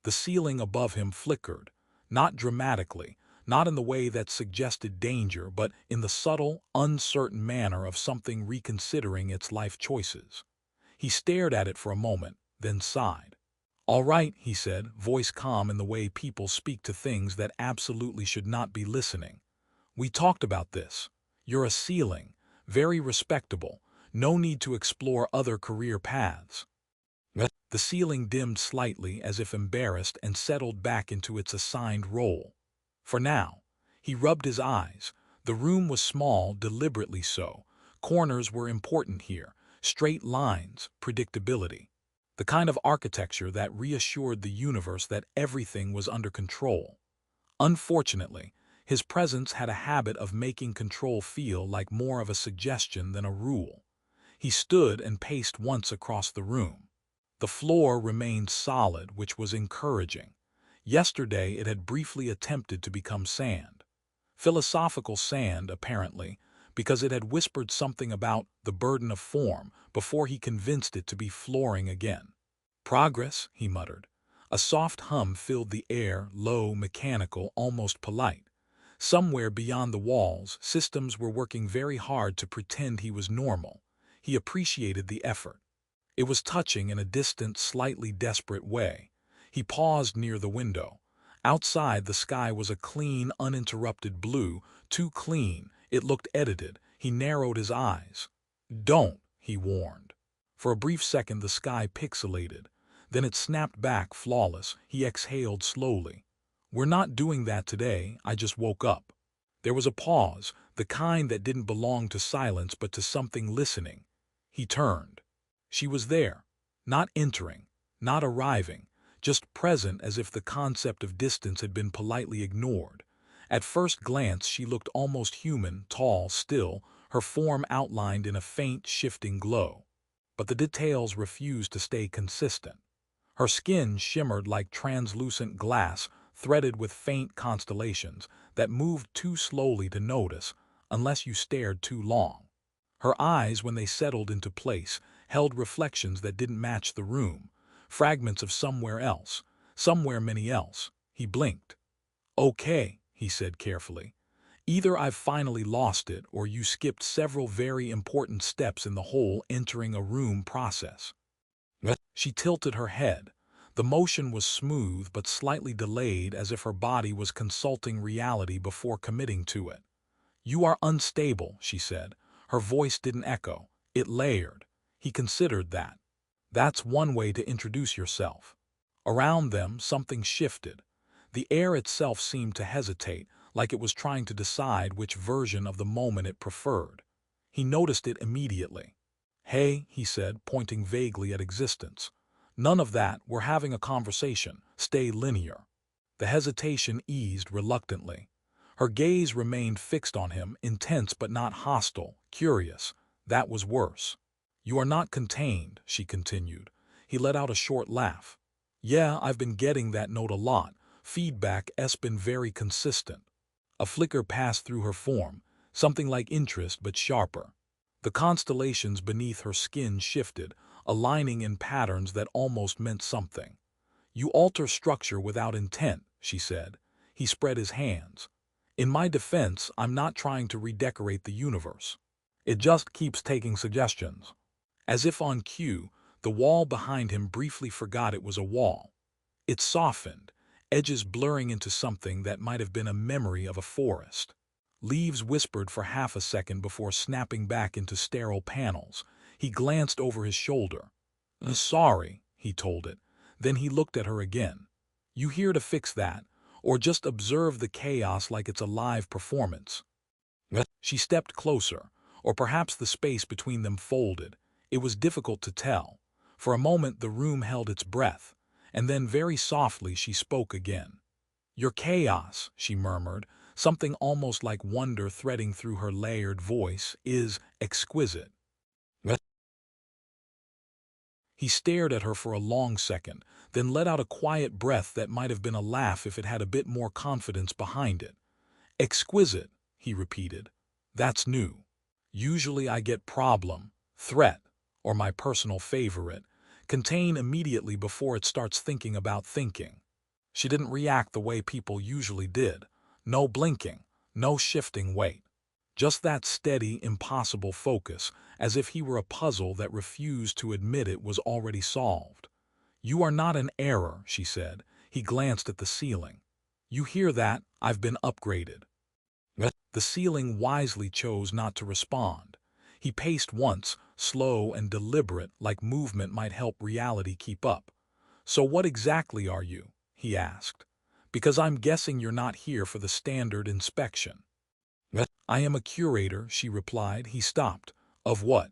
The ceiling above him flickered, not dramatically, not in the way that suggested danger, but in the subtle, uncertain manner of something reconsidering its life choices. He stared at it for a moment, then sighed. "All right," he said, voice calm in the way people speak to things that absolutely should not be listening. "We talked about this. You're a ceiling, very respectable, no need to explore other career paths." The ceiling dimmed slightly as if embarrassed and settled back into its assigned role. For now, he rubbed his eyes. The room was small, deliberately so. Corners were important here, straight lines, predictability. The kind of architecture that reassured the universe that everything was under control. Unfortunately, his presence had a habit of making control feel like more of a suggestion than a rule. He stood and paced once across the room. The floor remained solid, which was encouraging. Yesterday it had briefly attempted to become sand. Philosophical sand, apparently, because it had whispered something about the burden of form before he convinced it to be flooring again. "Progress," he muttered. A soft hum filled the air, low, mechanical, almost polite. Somewhere beyond the walls, systems were working very hard to pretend he was normal. He appreciated the effort. It was touching in a distant, slightly desperate way. He paused near the window. Outside, the sky was a clean, uninterrupted blue, too clean, it looked edited. He narrowed his eyes. "Don't," he warned. For a brief second the sky pixelated. Then it snapped back, flawless. He exhaled slowly. "We're not doing that today, I just woke up." There was a pause, the kind that didn't belong to silence but to something listening. He turned. She was there, not entering, not arriving, just present as if the concept of distance had been politely ignored. At first glance she looked almost human, tall, still, her form outlined in a faint, shifting glow. But the details refused to stay consistent. Her skin shimmered like translucent glass, threaded with faint constellations that moved too slowly to notice, unless you stared too long. Her eyes, when they settled into place, held reflections that didn't match the room, fragments of somewhere else, somewhere many else. He blinked. "Okay," he said carefully. "Either I've finally lost it or you skipped several very important steps in the whole entering a room process." She tilted her head. The motion was smooth but slightly delayed, as if her body was consulting reality before committing to it. "You are unstable," she said. Her voice didn't echo. It layered. He considered that. "That's one way to introduce yourself." Around them, something shifted. The air itself seemed to hesitate, like it was trying to decide which version of the moment it preferred. He noticed it immediately. "Hey," he said, pointing vaguely at existence. "None of that, we're having a conversation. Stay linear." The hesitation eased reluctantly. Her gaze remained fixed on him, intense but not hostile, curious. That was worse. "You are not contained," she continued. He let out a short laugh. "Yeah, I've been getting that note a lot. Feedback's been very consistent." A flicker passed through her form, something like interest but sharper. The constellations beneath her skin shifted, aligning in patterns that almost meant something. "You alter structure without intent," she said. He spread his hands. "In my defense, I'm not trying to redecorate the universe. It just keeps taking suggestions." As if on cue, the wall behind him briefly forgot it was a wall. It softened, edges blurring into something that might have been a memory of a forest. Leaves whispered for half a second before snapping back into sterile panels. He glanced over his shoulder. "Sorry," he told it. Then he looked at her again. "You here to fix that, or just observe the chaos like it's a live performance?" She stepped closer, or perhaps the space between them folded. It was difficult to tell. For a moment the room held its breath, and then very softly she spoke again. "Your chaos," she murmured, something almost like wonder threading through her layered voice, "is exquisite." He stared at her for a long second, then let out a quiet breath that might have been a laugh if it had a bit more confidence behind it. "Exquisite," he repeated. "That's new. Usually I get problem, threat, or my personal favorite, contain immediately before it starts thinking about thinking." She didn't react the way people usually did. No blinking, no shifting weight. Just that steady, impossible focus, as if he were a puzzle that refused to admit it was already solved. "You are not an error," she said. He glanced at the ceiling. "You hear that? I've been upgraded." The ceiling wisely chose not to respond. He paced once, slow and deliberate, like movement might help reality keep up. "So what exactly are you?" he asked. "Because I'm guessing you're not here for the standard inspection." "I am a curator," she replied. He stopped. "Of what?"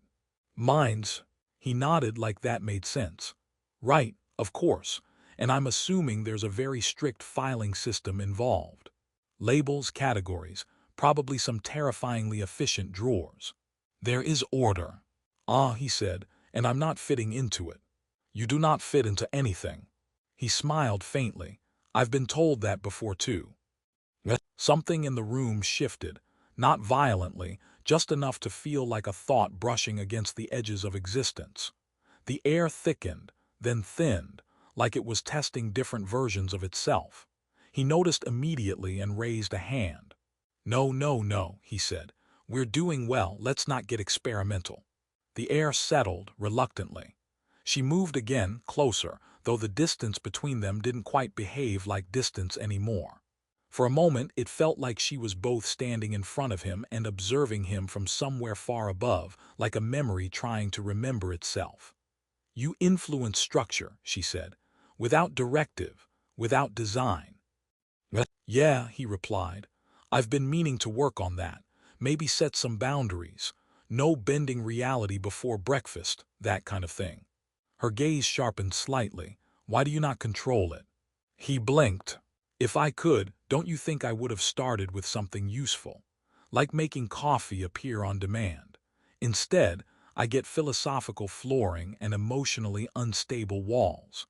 "Minds." He nodded like that made sense. "Right, of course. And I'm assuming there's a very strict filing system involved. Labels, categories, probably some terrifyingly efficient drawers." "There is order." "Ah," he said, "and I'm not fitting into it." "You do not fit into anything." He smiled faintly. "I've been told that before too." Something in the room shifted, not violently, just enough to feel like a thought brushing against the edges of existence. The air thickened, then thinned, like it was testing different versions of itself. He noticed immediately and raised a hand. "No, no, no," he said. "We're doing well, let's not get experimental." The air settled, reluctantly. She moved again, closer, though the distance between them didn't quite behave like distance anymore. For a moment it felt like she was both standing in front of him and observing him from somewhere far above, like a memory trying to remember itself. "You influence structure," she said, "without directive, without design." "Yeah," he replied. "I've been meaning to work on that. Maybe set some boundaries. No bending reality before breakfast, that kind of thing." Her gaze sharpened slightly. "Why do you not control it?" He blinked. "If I could, don't you think I would have started with something useful? Like making coffee appear on demand. Instead, I get philosophical flooring and emotionally unstable walls."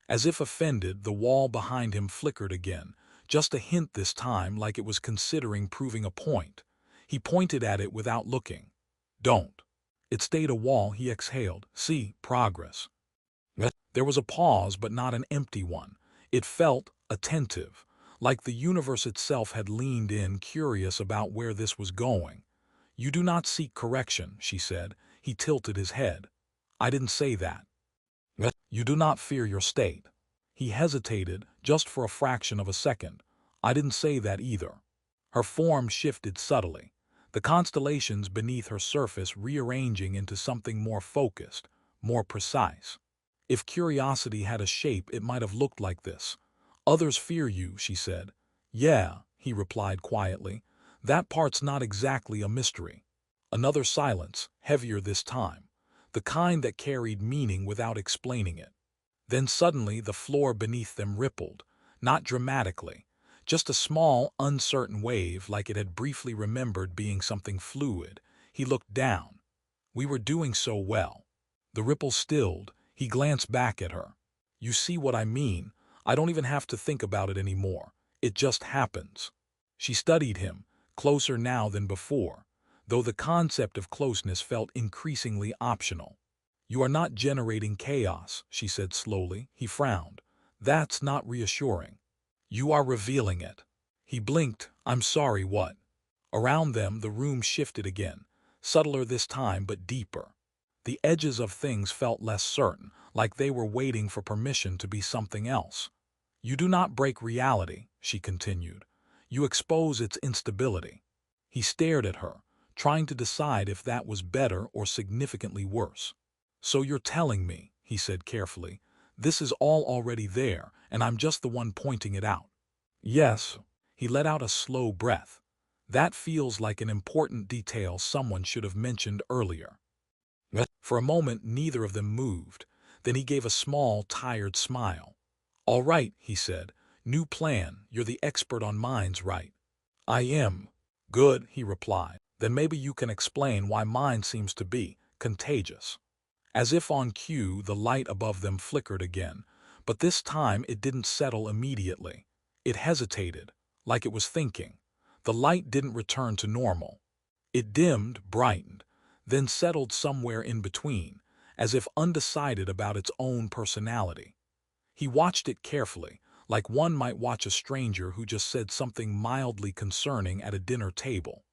As if offended, the wall behind him flickered again, just a hint this time, like it was considering proving a point. He pointed at it without looking. "Don't." It stayed a wall. He exhaled. "See, progress." There was a pause, but not an empty one. It felt attentive, like the universe itself had leaned in, curious about where this was going. "You do not seek correction," she said. He tilted his head. "I didn't say that." "You do not fear your state." He hesitated, just for a fraction of a second. "I didn't say that either." Her form shifted subtly, the constellations beneath her surface rearranging into something more focused, more precise. "If curiosity had a shape, it might have looked like this." "Others fear you," she said. "Yeah," he replied quietly. "That part's not exactly a mystery." Another silence, heavier this time, the kind that carried meaning without explaining it. Then suddenly the floor beneath them rippled, not dramatically, just a small, uncertain wave, like it had briefly remembered being something fluid. He looked down. "We were doing so well." The ripple stilled. He glanced back at her. "You see what I mean? I don't even have to think about it anymore. It just happens." She studied him, closer now than before, though the concept of closeness felt increasingly optional. "You are not generating chaos," she said slowly. He frowned. "That's not reassuring." "You are revealing it." He blinked. "I'm sorry, what?" Around them the room shifted again, subtler this time but deeper. The edges of things felt less certain, like they were waiting for permission to be something else. "You do not break reality," she continued. "You expose its instability." He stared at her, trying to decide if that was better or significantly worse. "So you're telling me," he said carefully, "this is all already there, and I'm just the one pointing it out." "Yes." He let out a slow breath. "That feels like an important detail someone should have mentioned earlier." For a moment neither of them moved. Then he gave a small, tired smile. "All right," he said. "New plan. You're the expert on minds, right?" "I am." "Good," he replied. "Then maybe you can explain why mine seems to be contagious." As if on cue, the light above them flickered again, but this time it didn't settle immediately. It hesitated, like it was thinking. The light didn't return to normal. It dimmed, brightened, then settled somewhere in between, as if undecided about its own personality. He watched it carefully, like one might watch a stranger who just said something mildly concerning at a dinner table.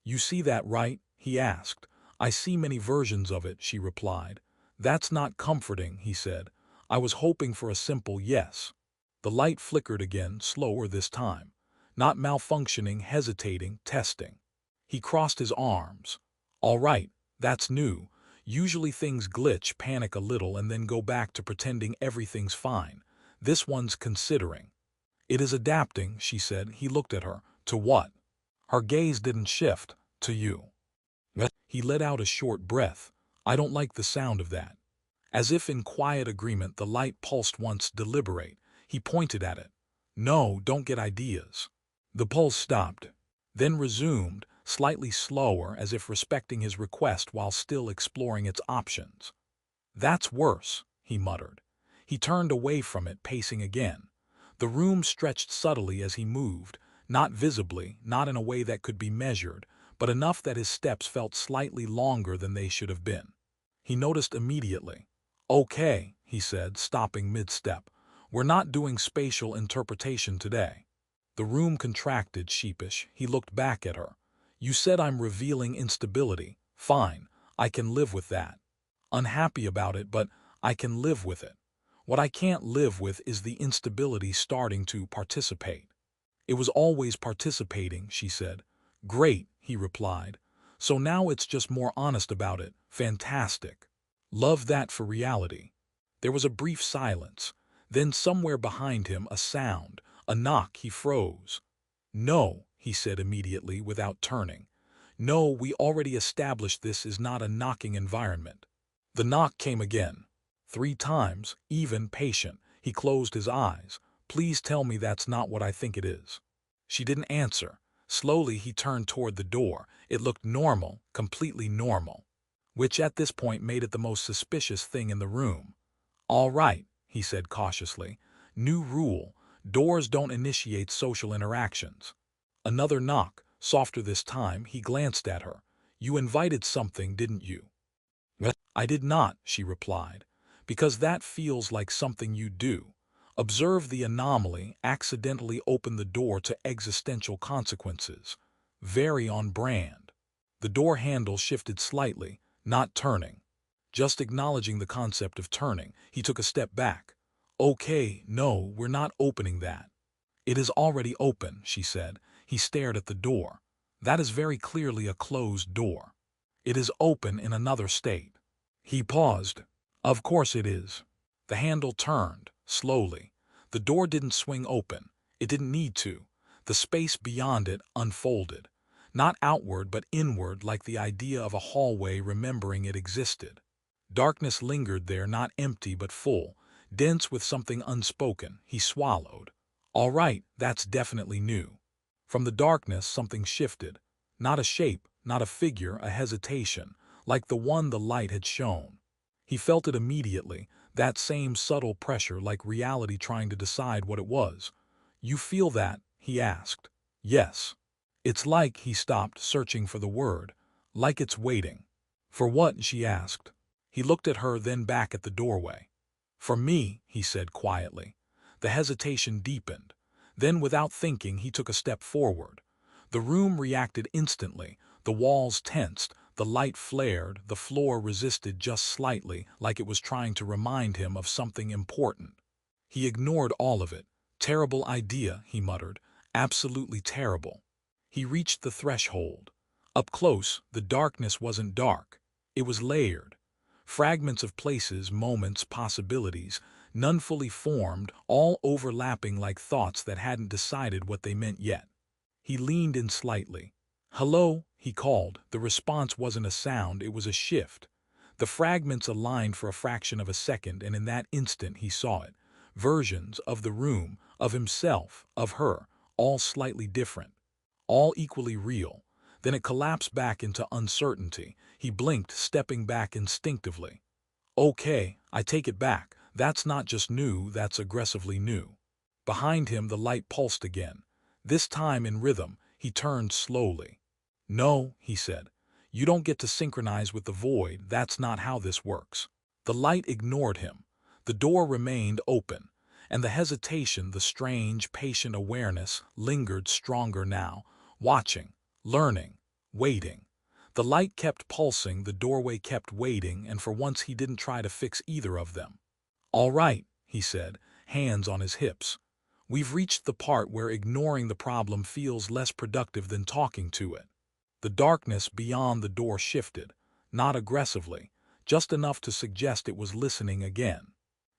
"You see that, right?" he asked. "I see many versions of it," she replied. "That's not comforting," he said. "I was hoping for a simple yes." The light flickered again, slower this time. Not malfunctioning, hesitating, testing. He crossed his arms. "All right, that's new. Usually things glitch, panic a little, and then go back to pretending everything's fine. This one's considering." "It is adapting," she said. He looked at her. "To what?" Her gaze didn't shift. "To you." He let out a short breath. "I don't like the sound of that." As if in quiet agreement, the light pulsed once, deliberate. He pointed at it. "No, don't get ideas." The pulse stopped, then resumed, slightly slower, as if respecting his request while still exploring its options. "That's worse," he muttered. He turned away from it, pacing again. The room stretched subtly as he moved, not visibly, not in a way that could be measured, but enough that his steps felt slightly longer than they should have been. He noticed immediately. "Okay," he said, stopping mid-step. "We're not doing spatial interpretation today." The room contracted, sheepish. He looked back at her. "You said I'm revealing instability. Fine, I can live with that. Unhappy about it, but I can live with it. What I can't live with is the instability starting to participate." "It was always participating," she said. "Great," he replied. "So now it's just more honest about it. Fantastic. Love that for reality." There was a brief silence. Then somewhere behind him a sound, a knock. He froze. "No," he said immediately, without turning. "No, we already established this is not a knocking environment." The knock came again. 3 times, even, patient. He closed his eyes. "Please tell me that's not what I think it is." She didn't answer. Slowly he turned toward the door. It looked normal, completely normal. Which at this point made it the most suspicious thing in the room. "All right," he said cautiously. "New rule. Doors don't initiate social interactions." Another knock, softer this time. He glanced at her. "You invited something, didn't you?" "I did not," she replied. "Because that feels like something you do. Observe the anomaly, accidentally open the door to existential consequences. Very on brand." The door handle shifted slightly, not turning. Just acknowledging the concept of turning, he took a step back. "Okay, no, we're not opening that." "It is already open," she said. He stared at the door. "That is very clearly a closed door." "It is open in another state." He paused. "Of course it is." The handle turned, slowly. The door didn't swing open. It didn't need to. The space beyond it unfolded. Not outward, but inward, like the idea of a hallway remembering it existed. Darkness lingered there, not empty but full, dense with something unspoken. He swallowed. "All right, that's definitely new." From the darkness something shifted. Not a shape, not a figure, a hesitation, like the one the light had shown. He felt it immediately, that same subtle pressure, like reality trying to decide what it was. "You feel that?" he asked. "Yes." "It's like," he stopped, searching for the word. "Like it's waiting." "For what?" she asked. He looked at her, then back at the doorway. "For me," he said quietly. The hesitation deepened. Then, without thinking, he took a step forward. The room reacted instantly. The walls tensed, the light flared, the floor resisted just slightly, like it was trying to remind him of something important. He ignored all of it. "Terrible idea," he muttered. "Absolutely terrible." He reached the threshold. Up close, the darkness wasn't dark. It was layered. Fragments of places, moments, possibilities, none fully formed, all overlapping like thoughts that hadn't decided what they meant yet. He leaned in slightly. "Hello," he called. The response wasn't a sound, it was a shift. The fragments aligned for a fraction of a second, and in that instant he saw it. Versions of the room, of himself, of her, all slightly different, all equally real. Then it collapsed back into uncertainty. He blinked, stepping back instinctively. "Okay, I take it back. That's not just new, that's aggressively new." Behind him the light pulsed again. This time in rhythm. He turned slowly. "No," he said. "You don't get to synchronize with the void. That's not how this works." The light ignored him. The door remained open. And the hesitation, the strange, patient awareness, lingered stronger now, watching, learning, waiting. The light kept pulsing, the doorway kept waiting, and for once he didn't try to fix either of them. "All right," he said, hands on his hips. "We've reached the part where ignoring the problem feels less productive than talking to it." The darkness beyond the door shifted, not aggressively, just enough to suggest it was listening again.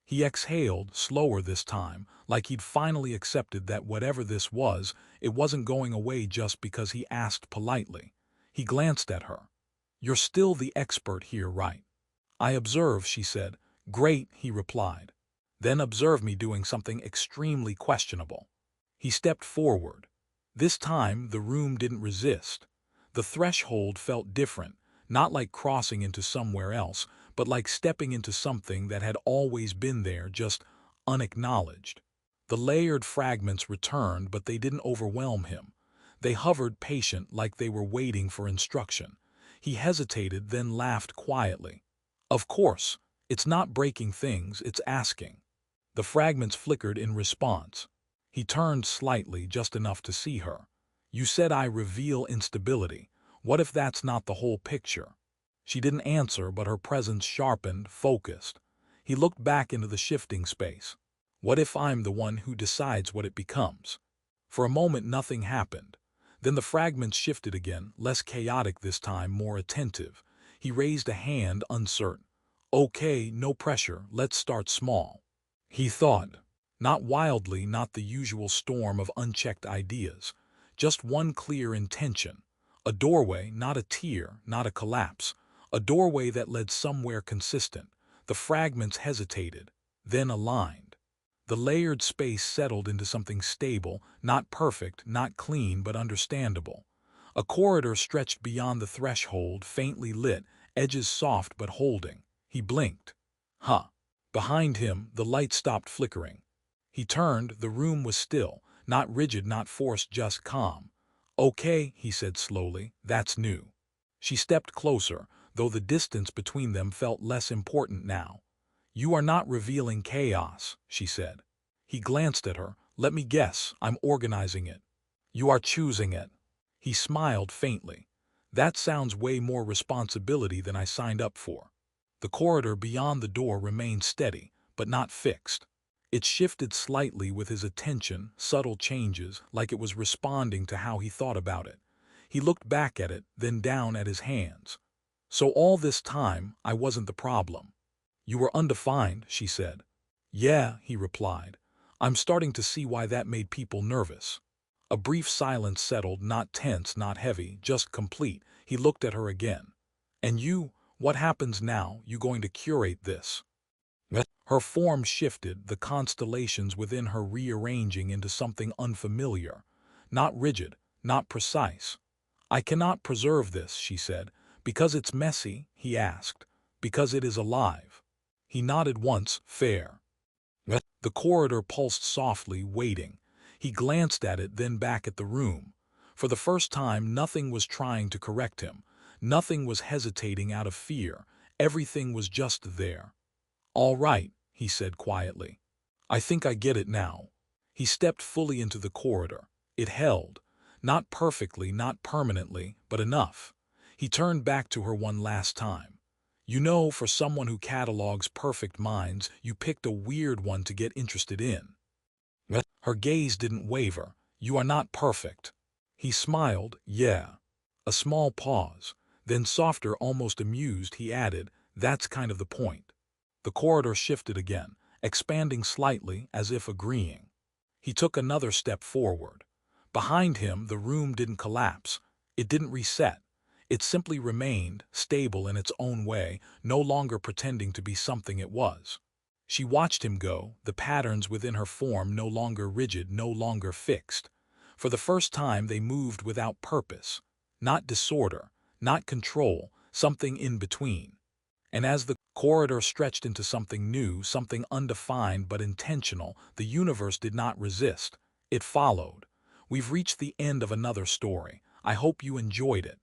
He exhaled, slower this time, like he'd finally accepted that whatever this was, it wasn't going away just because he asked politely. He glanced at her. "You're still the expert here, right?" "I observe," she said. "Great," he replied. "Then observe me doing something extremely questionable." He stepped forward. This time, the room didn't resist. The threshold felt different, not like crossing into somewhere else, but like stepping into something that had always been there, just unacknowledged. The layered fragments returned, but they didn't overwhelm him. They hovered patient, like they were waiting for instruction. He hesitated, then laughed quietly. "Of course, it's not breaking things, it's asking." The fragments flickered in response. He turned slightly, just enough to see her. "You said I reveal instability. What if that's not the whole picture?" She didn't answer, but her presence sharpened, focused. He looked back into the shifting space. "What if I'm the one who decides what it becomes?" For a moment nothing happened. Then the fragments shifted again, less chaotic this time, more attentive. He raised a hand, uncertain. "Okay, no pressure, let's start small." He thought. Not wildly, not the usual storm of unchecked ideas. Just one clear intention. A doorway, not a tear, not a collapse. A doorway that led somewhere consistent. The fragments hesitated, then aligned. The layered space settled into something stable, not perfect, not clean, but understandable. A corridor stretched beyond the threshold, faintly lit, edges soft but holding. He blinked. Huh. Behind him, the light stopped flickering. He turned, the room was still, not rigid, not forced, just calm. "Okay," he said slowly, "that's new." She stepped closer, though the distance between them felt less important now. "You are not revealing chaos," she said. He glanced at her. "Let me guess, I'm organizing it." "You are choosing it." He smiled faintly. "That sounds way more responsibility than I signed up for." The corridor beyond the door remained steady, but not fixed. It shifted slightly with his attention, subtle changes, like it was responding to how he thought about it. He looked back at it, then down at his hands. "So all this time, I wasn't the problem." "You were undefined," she said. "Yeah," he replied. "I'm starting to see why that made people nervous." A brief silence settled, not tense, not heavy, just complete. He looked at her again. "And you, what happens now? You going to curate this?" Her form shifted, the constellations within her rearranging into something unfamiliar. Not rigid, not precise. "I cannot preserve this," she said. "Because it's messy?" he asked. "Because it is alive." He nodded once, fair. The corridor pulsed softly, waiting. He glanced at it, then back at the room. For the first time, nothing was trying to correct him. Nothing was hesitating out of fear. Everything was just there. "All right," he said quietly. "I think I get it now." He stepped fully into the corridor. It held. Not perfectly, not permanently, but enough. He turned back to her one last time. "You know, for someone who catalogs perfect minds, you picked a weird one to get interested in." Her gaze didn't waver. "You are not perfect." He smiled. "Yeah." A small pause. Then softer, almost amused, he added, "That's kind of the point." The corridor shifted again, expanding slightly, as if agreeing. He took another step forward. Behind him, the room didn't collapse. It didn't reset. It simply remained, stable in its own way, no longer pretending to be something it was. She watched him go, the patterns within her form no longer rigid, no longer fixed. For the first time they moved without purpose. Not disorder, not control, something in between. And as the corridor stretched into something new, something undefined but intentional, the universe did not resist. It followed. We've reached the end of another story. I hope you enjoyed it.